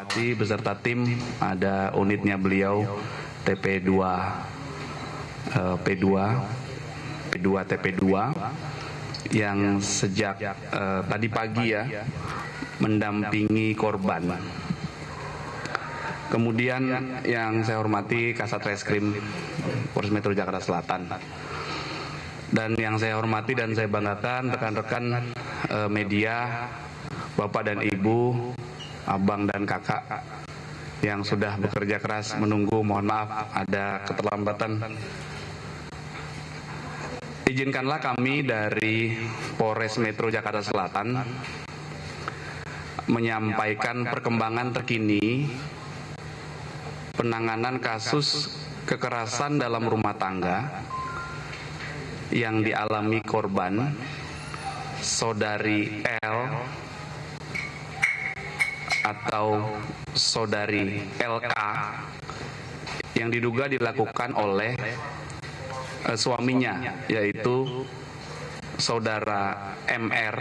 hormati beserta tim, ada unitnya beliau TP2 P2 TP2 yang sejak tadi pagi ya mendampingi korban. Kemudian yang saya hormati Kasat Reskrim Polres Metro Jakarta Selatan. Dan yang saya hormati dan saya banggakan rekan-rekan media, Bapak dan Ibu, Abang dan Kakak yang sudah bekerja keras menunggu. Mohon maaf ada keterlambatan. Izinkanlah kami dari Polres Metro Jakarta Selatan menyampaikan perkembangan terkini penanganan kasus kekerasan dalam rumah tangga yang dialami korban Saudari L atau Saudari LK yang diduga dilakukan oleh suaminya, yaitu Saudara MR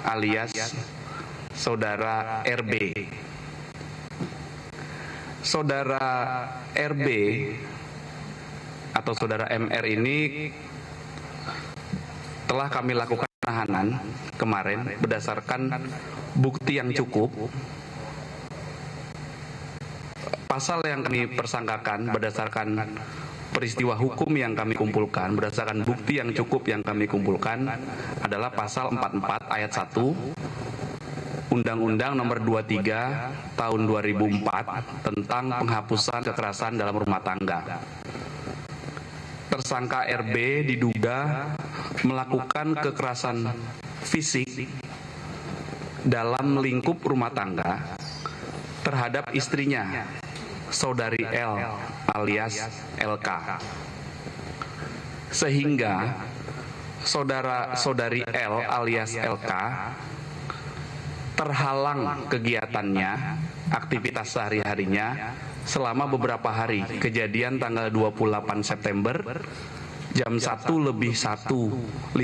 alias Saudara RB. Saudara RB atau Saudara MR ini telah kami lakukan penahanan kemarin berdasarkan bukti yang cukup. Pasal yang kami persangkakan berdasarkan peristiwa hukum yang kami kumpulkan, berdasarkan bukti yang cukup yang kami kumpulkan adalah pasal 44 ayat 1 Undang-Undang Nomor 23 Tahun 2004 tentang penghapusan kekerasan dalam rumah tangga. Tersangka RB diduga melakukan kekerasan fisik dalam lingkup rumah tangga terhadap istrinya, Saudari L alias LK. Sehingga Saudari L alias LK terhalang kegiatannya, aktivitas sehari-harinya selama beberapa hari. Kejadian tanggal 28 September jam 1:01.51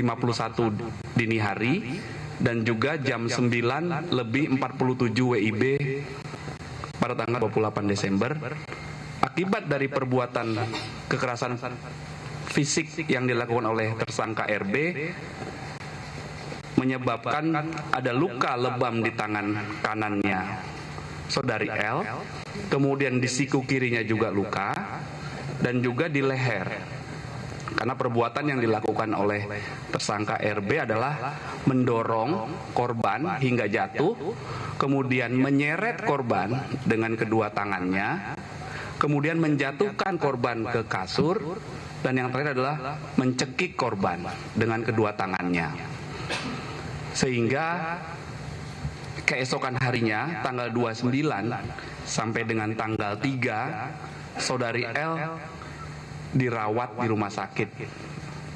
dini hari dan juga jam 9:47 WIB pada tanggal 28 Desember. Akibat dari perbuatan kekerasan fisik yang dilakukan oleh tersangka RB menyebabkan ada luka lebam di tangan kanannya Saudari L, kemudian di siku kirinya juga luka, dan juga di leher. Karena perbuatan yang dilakukan oleh tersangka RB adalah mendorong korban hingga jatuh, kemudian menyeret korban dengan kedua tangannya, kemudian menjatuhkan korban ke kasur, dan yang terakhir adalah mencekik korban dengan kedua tangannya. Sehingga keesokan harinya tanggal 29 sampai dengan tanggal 3 Saudari L dirawat di rumah sakit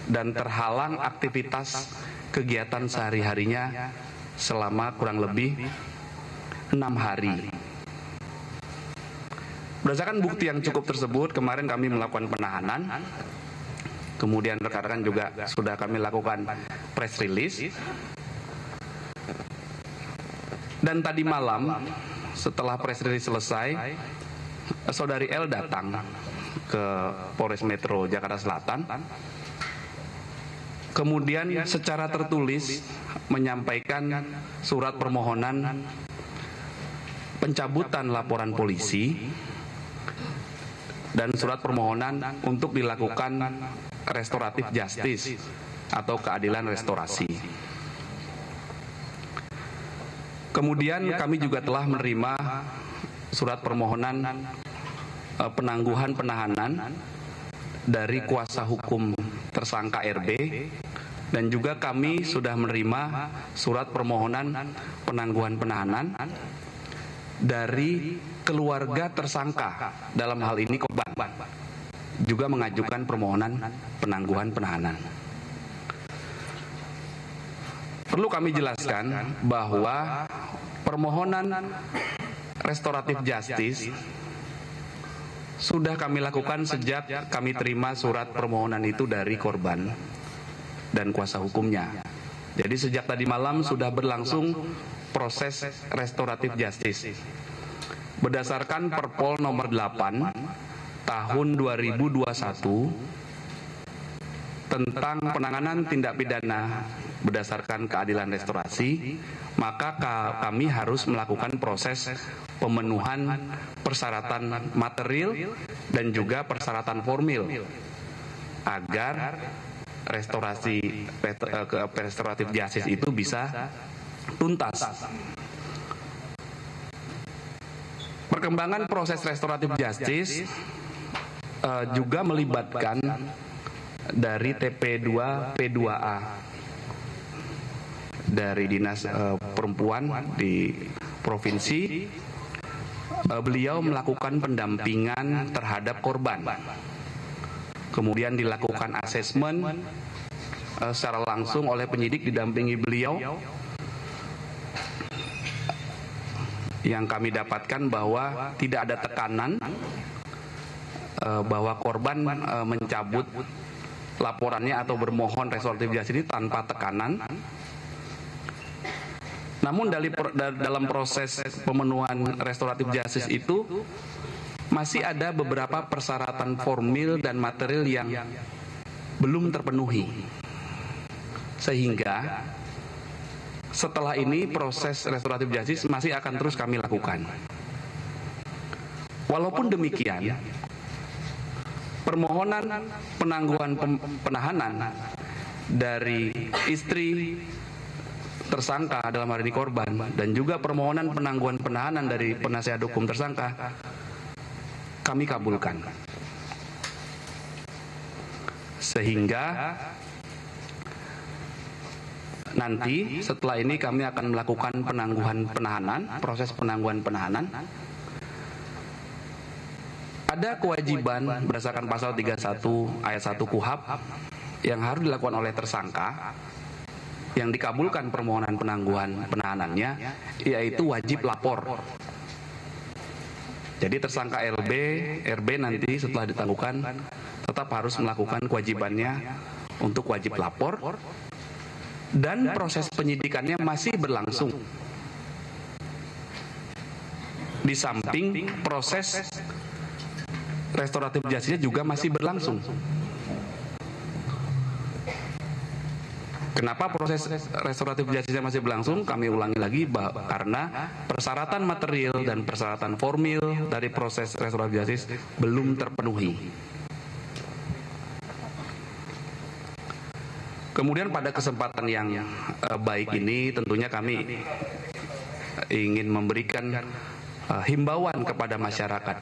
dan terhalang aktivitas kegiatan sehari-harinya selama kurang lebih 6 hari. Berdasarkan bukti yang cukup tersebut, kemarin kami melakukan penahanan. Kemudian rekan-rekan juga sudah kami lakukan press release. Dan tadi malam setelah press release selesai, Saudari L datang ke Polres Metro Jakarta Selatan. Kemudian secara tertulis menyampaikan surat permohonan pencabutan laporan polisi dan surat permohonan untuk dilakukan restoratif justice atau keadilan restorasi. Kemudian kami juga telah menerima surat permohonan penangguhan penahanan dari kuasa hukum tersangka RB, dan juga kami sudah menerima surat permohonan penangguhan penahanan dari keluarga tersangka, dalam hal ini korban, juga mengajukan permohonan penangguhan penahanan. Perlu kami jelaskan bahwa permohonan restoratif justice sudah kami lakukan sejak kami terima surat permohonan itu dari korban dan kuasa hukumnya. Jadi sejak tadi malam sudah berlangsung proses restoratif justice. berdasarkan Perpol nomor 8 tahun 2021 tentang penanganan tindak pidana berdasarkan keadilan restorasi, maka kami harus melakukan proses pemenuhan persyaratan material dan juga persyaratan formil agar restoratif justice itu bisa tuntas. Perkembangan proses restoratif justice juga melibatkan dari TP2 P2A dari Dinas Perempuan di provinsi. Beliau melakukan pendampingan terhadap korban, kemudian dilakukan asesmen secara langsung oleh penyidik didampingi beliau. Yang kami dapatkan bahwa tidak ada tekanan, bahwa korban mencabut laporannya atau bermohon restoratif justice ini tanpa tekanan. Namun dalam proses pemenuhan restoratif justice itu masih ada beberapa persyaratan formil dan material yang belum terpenuhi, sehingga setelah ini proses restoratif justice masih akan terus kami lakukan. Walaupun demikian, permohonan penangguhan penahanan dari istri tersangka dalam hal ini korban dan juga permohonan penangguhan penahanan dari penasihat hukum tersangka kami kabulkan, sehingga nanti setelah ini kami akan melakukan penangguhan penahanan, proses penangguhan penahanan. Ada kewajiban berdasarkan pasal 31 ayat 1 KUHP yang harus dilakukan oleh tersangka yang dikabulkan permohonan penangguhan penahanannya, yaitu wajib lapor. Jadi tersangka RB nanti setelah ditangguhkan tetap harus melakukan kewajibannya untuk wajib lapor, dan proses penyidikannya masih berlangsung. Di samping proses restoratif justice juga masih berlangsung. Kenapa proses restoratif justice masih berlangsung? Kami ulangi lagi, karena persyaratan material dan persyaratan formil dari proses restoratif justice belum terpenuhi. Kemudian pada kesempatan yang baik ini tentunya kami ingin memberikan himbauan kepada masyarakat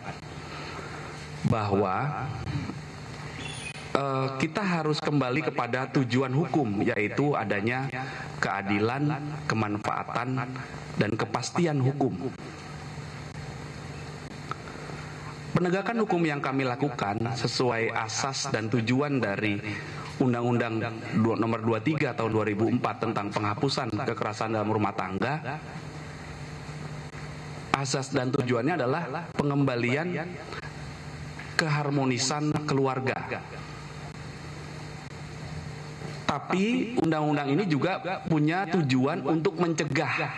bahwa kita harus kembali kepada tujuan hukum, yaitu adanya keadilan, kemanfaatan, dan kepastian hukum. Penegakan hukum yang kami lakukan sesuai asas dan tujuan dari Undang-Undang Nomor 23 Tahun 2004 tentang penghapusan kekerasan dalam rumah tangga. Asas dan tujuannya adalah pengembalian keharmonisan keluarga. Tapi undang-undang ini juga punya tujuan untuk mencegah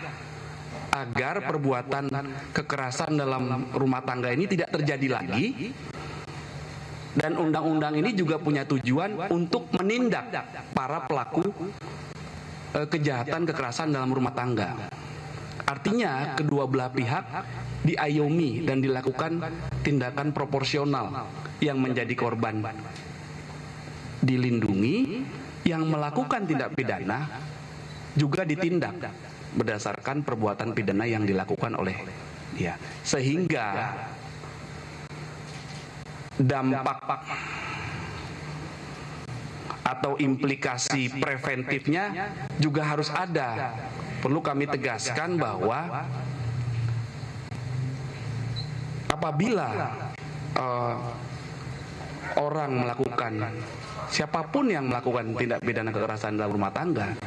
agar perbuatan kekerasan dalam rumah tangga ini tidak terjadi lagi. Dan undang-undang ini juga punya tujuan untuk menindak para pelaku kejahatan kekerasan dalam rumah tangga. Artinya kedua belah pihak diayomi dan dilakukan tindakan proporsional. Yang menjadi korban dilindungi, yang melakukan tindak pidana juga ditindak berdasarkan perbuatan pidana yang dilakukan oleh dia. Sehingga dampak atau implikasi preventifnya juga harus ada. Perlu kami tegaskan bahwa apabila orang melakukan, siapapun yang melakukan tindak pidana kekerasan dalam rumah tangga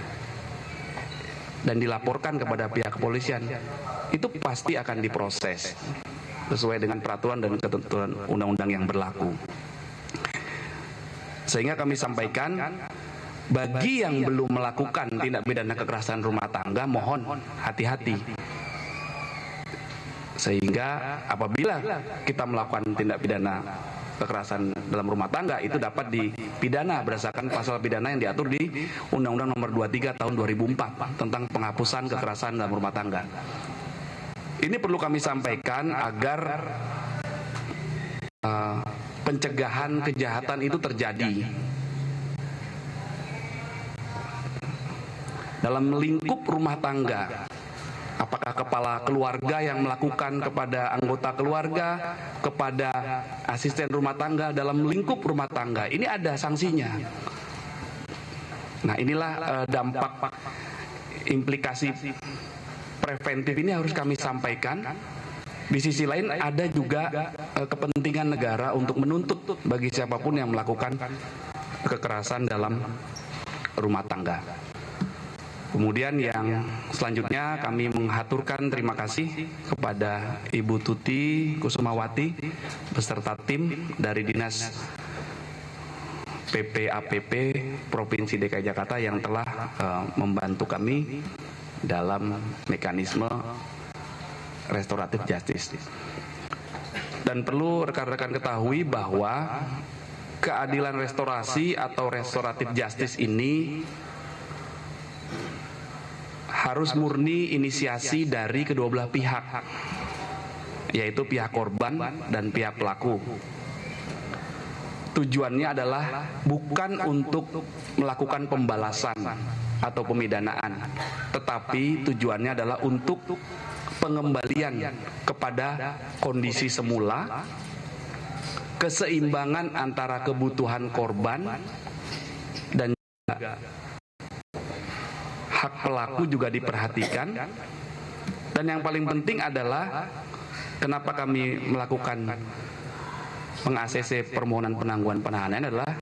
dan dilaporkan kepada pihak kepolisian, itu pasti akan diproses sesuai dengan peraturan dan ketentuan undang-undang yang berlaku. Sehingga kami sampaikan, bagi yang belum melakukan tindak pidana kekerasan rumah tangga, mohon hati-hati. Sehingga apabila kita melakukan tindak pidana kekerasan dalam rumah tangga, itu dapat dipidana berdasarkan pasal pidana yang diatur di Undang-Undang Nomor 23 Tahun 2004 tentang penghapusan kekerasan dalam rumah tangga. Ini perlu kami sampaikan agar pencegahan kejahatan itu terjadi. Dalam lingkup rumah tangga, apakah kepala keluarga yang melakukan kepada anggota keluarga, kepada asisten rumah tangga dalam lingkup rumah tangga, ini ada sanksinya. Nah, inilah dampak implikasi preventif ini harus kami sampaikan. Di sisi lain ada juga kepentingan negara untuk menuntut bagi siapapun yang melakukan kekerasan dalam rumah tangga. Kemudian yang selanjutnya kami menghaturkan terima kasih kepada Ibu Tuti Kusumawati beserta tim dari Dinas PPAPP Provinsi DKI Jakarta yang telah membantu kami dalam mekanisme restoratif justice. Dan perlu rekan-rekan ketahui bahwa keadilan restorasi atau restoratif justice ini harus murni inisiasi dari kedua belah pihak, yaitu pihak korban dan pihak pelaku. Tujuannya adalah bukan untuk melakukan pembalasan atau pemidanaan, tetapi tujuannya adalah untuk pengembalian kepada kondisi semula, keseimbangan antara kebutuhan korban dan juga hak pelaku juga diperhatikan. Dan yang paling penting adalah kenapa kami melakukan meng-ACC permohonan penangguhan penahanan adalah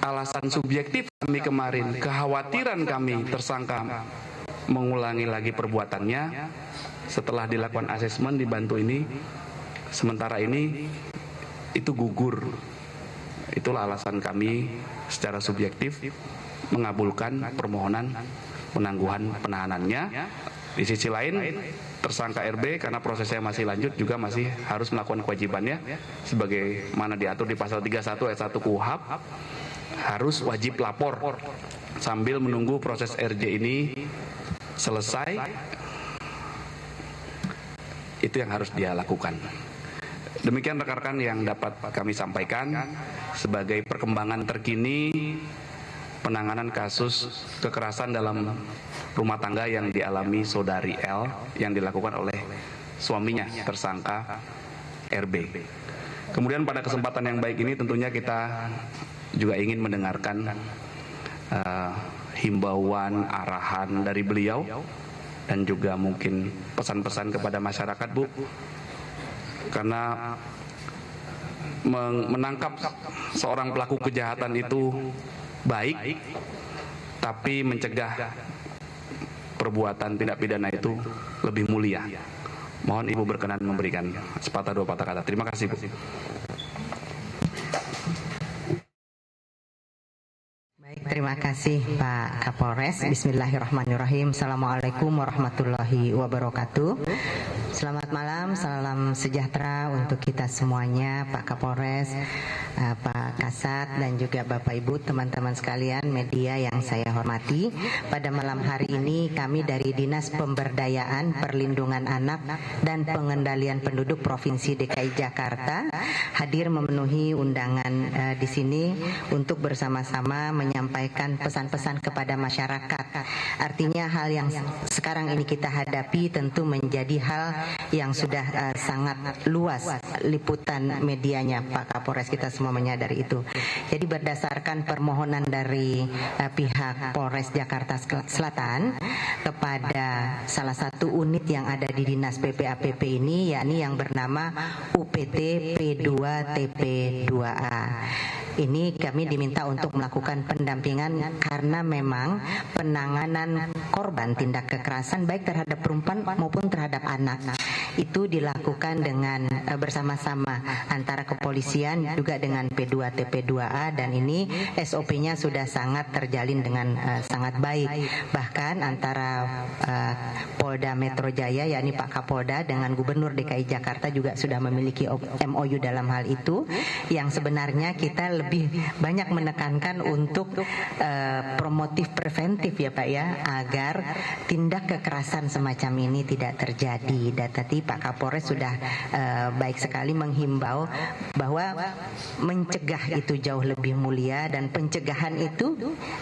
alasan subjektif kami kemarin, kekhawatiran kami tersangka mengulangi lagi perbuatannya. Setelah dilakukan asesmen dibantu ini, sementara ini itu gugur. Itulah alasan kami secara subjektif mengabulkan permohonan penangguhan penahanannya. Di sisi lain, tersangka RB karena prosesnya masih lanjut juga masih harus melakukan kewajibannya sebagaimana diatur di pasal 31 ayat 1 KUHP, harus wajib lapor sambil menunggu proses RJ ini selesai. Itu yang harus dia lakukan. Demikian rekan-rekan yang dapat kami sampaikan sebagai perkembangan terkini penanganan kasus kekerasan dalam rumah tangga yang dialami saudari L yang dilakukan oleh suaminya tersangka RB. Kemudian pada kesempatan yang baik ini tentunya kita juga ingin mendengarkan himbauan, arahan dari beliau dan juga mungkin pesan-pesan kepada masyarakat, Bu, karena menangkap seorang pelaku kejahatan itu baik, tapi mencegah perbuatan tindak pidana itu lebih mulia. Mohon Ibu berkenan memberikan sepatah dua patah kata. Terima kasih, Bu. Baik, terima kasih Pak Kapolres. Bismillahirrahmanirrahim. Assalamualaikum warahmatullahi wabarakatuh. Selamat malam, salam sejahtera untuk kita semuanya, Pak Kapolres, Pak Kasat, dan juga Bapak Ibu, teman-teman sekalian media yang saya hormati. Pada malam hari ini kami dari Dinas Pemberdayaan Perlindungan Anak dan Pengendalian Penduduk Provinsi DKI Jakarta hadir memenuhi undangan di sini untuk bersama-sama menyampaikan pesan-pesan kepada masyarakat. Artinya hal yang sekarang ini kita hadapi tentu menjadi hal yang sudah sangat luas liputan medianya, Pak Kapolres, kita semua menyadari itu. Jadi berdasarkan permohonan dari pihak Polres Jakarta Selatan kepada salah satu unit yang ada di Dinas PPAPP ini, yakni yang bernama UPT P2TP2A. Ini kami diminta untuk melakukan pendampingan karena memang penanganan korban tindak kekerasan baik terhadap perempuan maupun terhadap anak itu dilakukan dengan bersama-sama antara kepolisian juga dengan P2TP2A, dan ini SOP-nya sudah sangat terjalin dengan sangat baik. Bahkan antara Polda Metro Jaya, yakni Pak Kapolda dengan Gubernur DKI Jakarta juga sudah memiliki MOU dalam hal itu, yang sebenarnya kita lebih banyak menekankan untuk promotif preventif ya Pak ya, agar tindak kekerasan semacam ini tidak terjadi. Dan tadi Pak Kapolres sudah baik sekali menghimbau bahwa mencegah itu jauh lebih mulia, dan pencegahan itu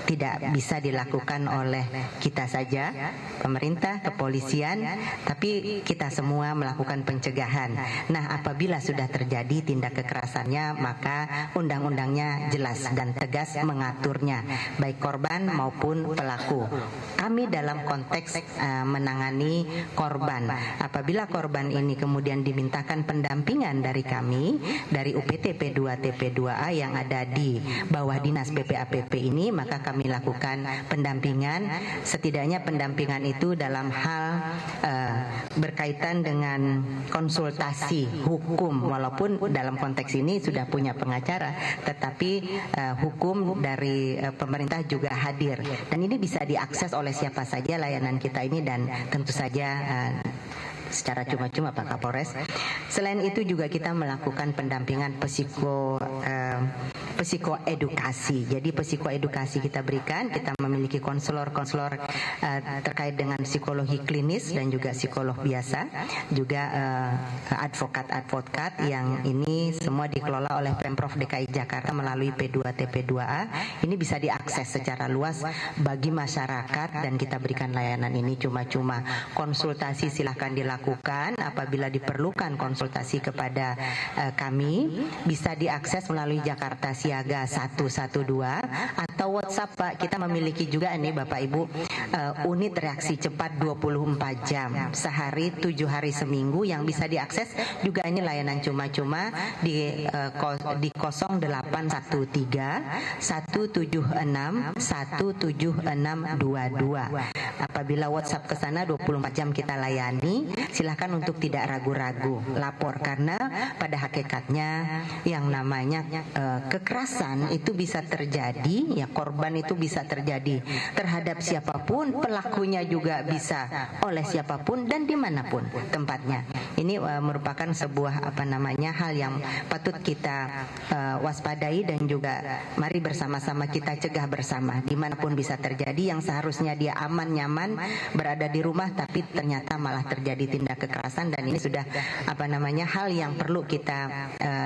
tidak bisa dilakukan oleh kita saja, pemerintah, kepolisian, tapi kita semua melakukan pencegahan. Nah, apabila sudah terjadi tindak kekerasannya, maka undang-undangnya jelas dan tegas mengaturnya, baik korban maupun pelaku. Kami dalam konteks menangani korban, apabila korban ini kemudian dimintakan pendampingan dari kami, dari UPT P2 TP2A yang ada di bawah Dinas PPAPP ini, maka kami lakukan pendampingan. Setidaknya pendampingan itu dalam hal berkaitan dengan konsultasi hukum, walaupun dalam konteks ini sudah punya pengacara, tetapi hukum dari pemerintah juga hadir, dan ini bisa diakses oleh siapa saja layanan kita ini, dan tentu saja secara cuma-cuma Pak Kapolres. Selain itu juga kita melakukan pendampingan psikoedukasi. Jadi psikoedukasi kita berikan, kita memiliki konselor-konselor terkait dengan psikologi klinis dan juga psikolog biasa, juga advokat-advokat yang ini semua dikelola oleh Pemprov DKI Jakarta melalui P2 TP2A. Ini bisa diakses secara luas bagi masyarakat, dan kita berikan layanan ini cuma-cuma. Konsultasi silahkan dilakukan, apabila diperlukan konsultasi kepada kami bisa diakses melalui Jakarta Siaga 112 atau WhatsApp Pak. Kita memiliki juga ini Bapak Ibu unit reaksi cepat 24 jam sehari 7 hari seminggu yang bisa diakses juga, ini layanan cuma-cuma di 0813 176 17622. Apabila WhatsApp ke sana 24 jam kita layani. Silahkan untuk tidak ragu-ragu lapor, karena pada hakikatnya yang namanya kekerasan itu bisa terjadi, ya korban itu bisa terjadi terhadap siapapun, pelakunya juga bisa oleh siapapun dan dimanapun tempatnya. Ini merupakan sebuah hal yang patut kita waspadai, dan juga mari bersama-sama kita cegah bersama. Dimanapun bisa terjadi, yang seharusnya dia aman nyaman berada di rumah, tapi ternyata malah terjadi tindak kekerasan, dan ini sudah hal yang perlu kita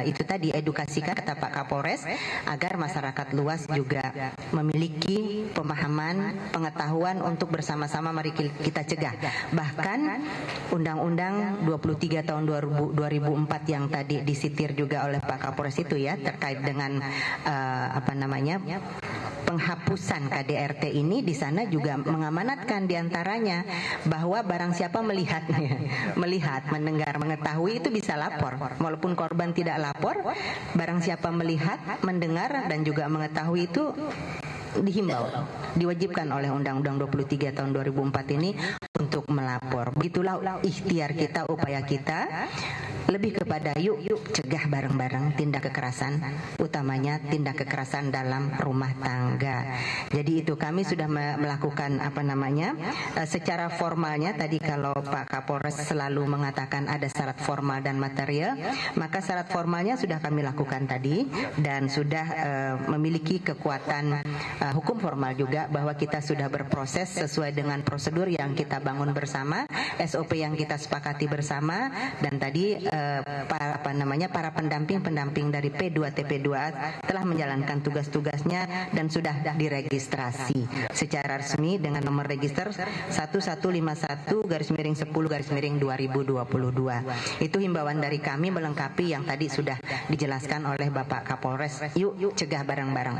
itu tadi edukasikan kata Pak Kapolres, agar masyarakat luas juga memiliki pemahaman, pengetahuan untuk bersama-sama mari kita cegah. Bahkan Undang-Undang 23 tahun 2004 yang tadi disitir juga oleh Pak Kapolres itu ya, terkait dengan penghapusan KDRT ini, di sana juga mengamanatkan diantaranya bahwa barang siapa melihat, mendengar, mengetahui itu bisa lapor. Walaupun korban tidak lapor, barang siapa melihat, mendengar dan juga mengetahui itu dihimbau, diwajibkan oleh Undang-Undang 23 tahun 2004 ini untuk melapor. Begitulah ikhtiar kita, upaya kita, lebih kepada yuk cegah bareng-bareng tindak kekerasan, utamanya tindak kekerasan dalam rumah tangga. Jadi itu kami sudah melakukan secara formalnya. Tadi kalau Pak Kapolres selalu mengatakan ada syarat formal dan material, maka syarat formalnya sudah kami lakukan tadi, dan sudah memiliki kekuatan hukum formal juga, bahwa kita sudah berproses sesuai dengan prosedur yang kita bangun bersama, SOP yang kita sepakati bersama, dan tadi para pendamping dari P2 TP2A telah menjalankan tugas-tugasnya dan sudah diregistrasi secara resmi dengan nomor register 1151-10-2022. Itu himbauan dari kami melengkapi yang tadi sudah dijelaskan oleh Bapak Kapolres. Yuk cegah bareng-bareng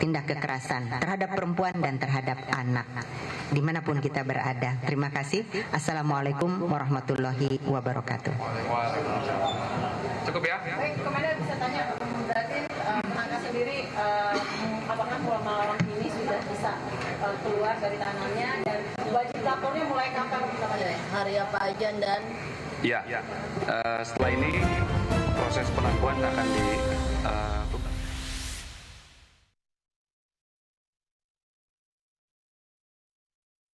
tindak kekerasan terhadap perempuan dan terhadap anak dimanapun kita berada. Terima kasih. Assalamualaikum warahmatullahi wabarakatuh. Cukup ya? Baik, Komandan bisa tanya, berarti Angka sendiri apakah malam ini sudah bisa keluar dari tangannya, dan wajib lapornya mulai kapan? Hari apa aja dan? Ya, setelah ini proses pengakuan akan di